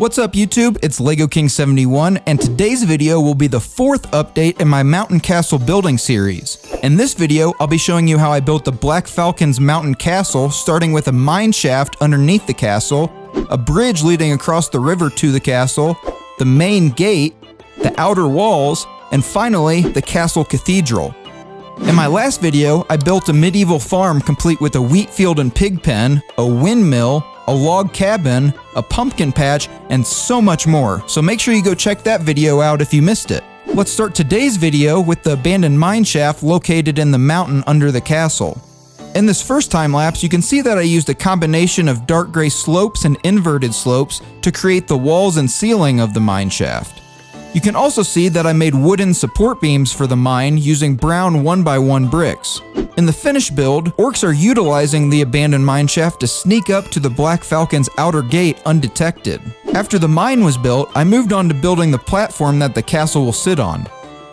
What's up YouTube, it's Lego King 71 and today's video will be the fourth update in my Mountain Castle building series. In this video, I'll be showing you how I built the Black Falcon's Mountain Castle, starting with a mine shaft underneath the castle, a bridge leading across the river to the castle, the main gate, the outer walls, and finally, the castle cathedral. In my last video, I built a medieval farm complete with a wheat field and pig pen, a windmill, a log cabin, a pumpkin patch, and so much more, so make sure you go check that video out if you missed it. Let's start today's video with the abandoned mine shaft located in the mountain under the castle. In this first time lapse, you can see that I used a combination of dark gray slopes and inverted slopes to create the walls and ceiling of the mine shaft. You can also see that I made wooden support beams for the mine using brown 1x1 bricks. In the finished build, orcs are utilizing the abandoned mine shaft to sneak up to the Black Falcon's outer gate undetected. After the mine was built, I moved on to building the platform that the castle will sit on.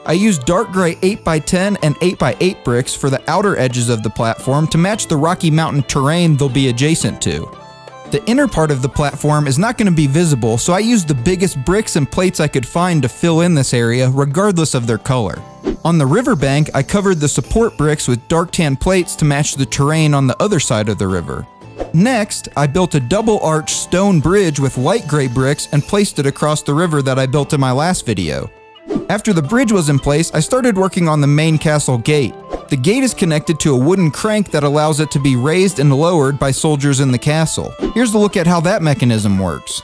I used dark gray 8x10 and 8x8 bricks for the outer edges of the platform to match the Rocky Mountain terrain they'll be adjacent to. The inner part of the platform is not going to be visible, so I used the biggest bricks and plates I could find to fill in this area regardless of their color. On the riverbank, I covered the support bricks with dark tan plates to match the terrain on the other side of the river. Next, I built a double arch stone bridge with light gray bricks and placed it across the river that I built in my last video. After the bridge was in place, I started working on the main castle gate. The gate is connected to a wooden crank that allows it to be raised and lowered by soldiers in the castle. Here's a look at how that mechanism works.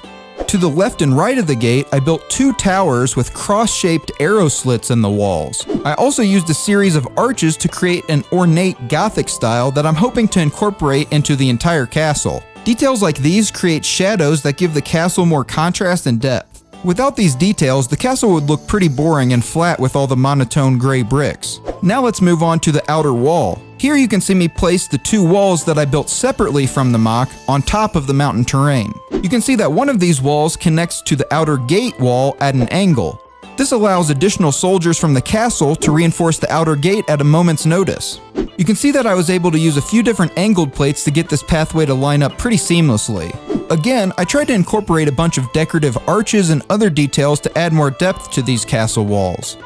To the left and right of the gate, I built two towers with cross-shaped arrow slits in the walls. I also used a series of arches to create an ornate Gothic style that I'm hoping to incorporate into the entire castle. Details like these create shadows that give the castle more contrast and depth. Without these details, the castle would look pretty boring and flat with all the monotone gray bricks. Now let's move on to the outer wall. Here you can see me place the two walls that I built separately from the MOC on top of the mountain terrain. You can see that one of these walls connects to the outer gate wall at an angle. This allows additional soldiers from the castle to reinforce the outer gate at a moment's notice. You can see that I was able to use a few different angled plates to get this pathway to line up pretty seamlessly. Again, I tried to incorporate a bunch of decorative arches and other details to add more depth to these castle walls.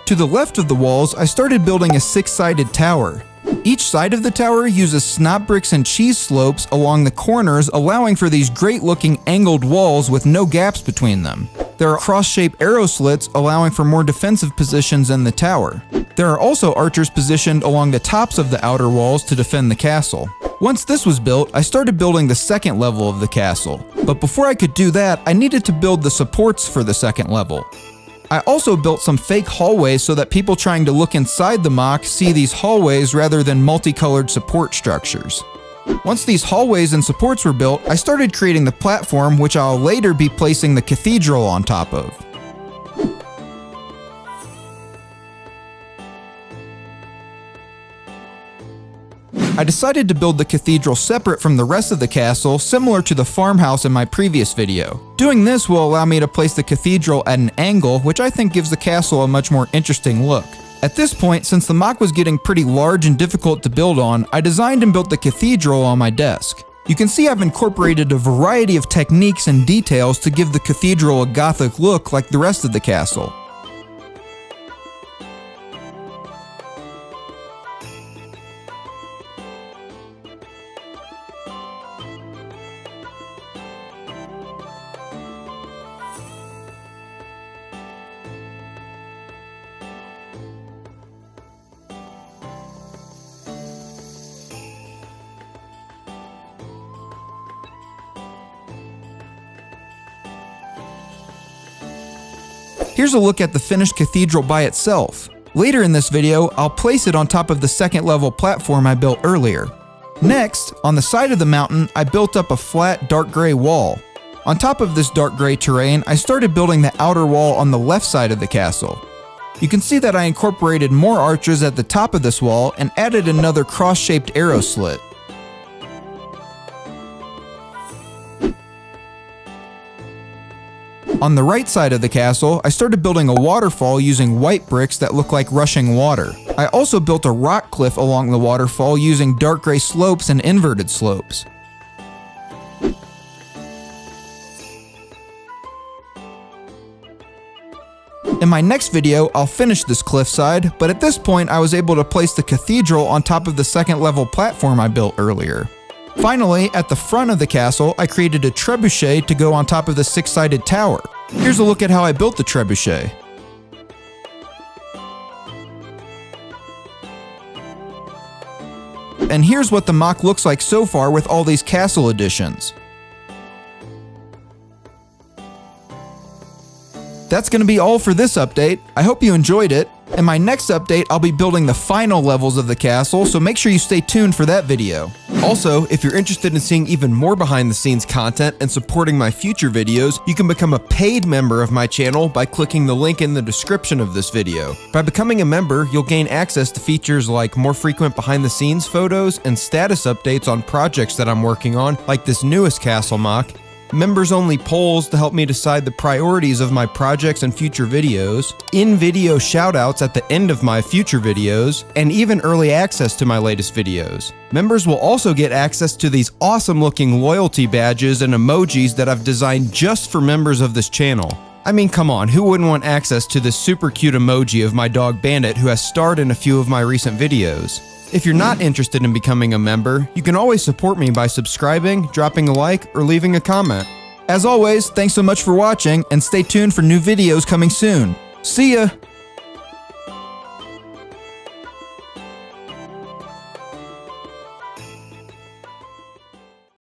To the left of the walls, I started building a six-sided tower. Each side of the tower uses snot bricks and cheese slopes along the corners, allowing for these great-looking angled walls with no gaps between them. There are cross-shaped arrow slits allowing for more defensive positions in the tower. There are also archers positioned along the tops of the outer walls to defend the castle. Once this was built, I started building the second level of the castle. But before I could do that, I needed to build the supports for the second level. I also built some fake hallways so that people trying to look inside the MOC see these hallways rather than multicolored support structures. Once these hallways and supports were built, I started creating the platform which I'll later be placing the cathedral on top of. I decided to build the cathedral separate from the rest of the castle, similar to the farmhouse in my previous video. Doing this will allow me to place the cathedral at an angle, which I think gives the castle a much more interesting look. At this point, since the MOC was getting pretty large and difficult to build on, I designed and built the cathedral on my desk. You can see I've incorporated a variety of techniques and details to give the cathedral a Gothic look like the rest of the castle. Here's a look at the finished cathedral by itself. Later in this video, I'll place it on top of the second level platform I built earlier. Next, on the side of the mountain, I built up a flat dark gray wall. On top of this dark gray terrain, I started building the outer wall on the left side of the castle. You can see that I incorporated more arches at the top of this wall and added another cross-shaped arrow slit. On the right side of the castle, I started building a waterfall using white bricks that look like rushing water. I also built a rock cliff along the waterfall using dark gray slopes and inverted slopes. In my next video, I'll finish this cliffside, but at this point I was able to place the cathedral on top of the second level platform I built earlier. Finally, at the front of the castle, I created a trebuchet to go on top of the six-sided tower. Here's a look at how I built the trebuchet. And here's what the MOC looks like so far with all these castle additions. That's going to be all for this update. I hope you enjoyed it. In my next update, I'll be building the final levels of the castle, so make sure you stay tuned for that video. Also, if you're interested in seeing even more behind the scenes content and supporting my future videos, you can become a paid member of my channel by clicking the link in the description of this video. By becoming a member, you'll gain access to features like more frequent behind the scenes photos and status updates on projects that I'm working on, like this newest castle MOC, members-only polls to help me decide the priorities of my projects and future videos, in-video shoutouts at the end of my future videos, and even early access to my latest videos. Members will also get access to these awesome-looking loyalty badges and emojis that I've designed just for members of this channel. I mean, come on, who wouldn't want access to this super cute emoji of my dog Bandit, who has starred in a few of my recent videos? If you're not interested in becoming a member, you can always support me by subscribing, dropping a like, or leaving a comment. As always, thanks so much for watching, and stay tuned for new videos coming soon. See ya!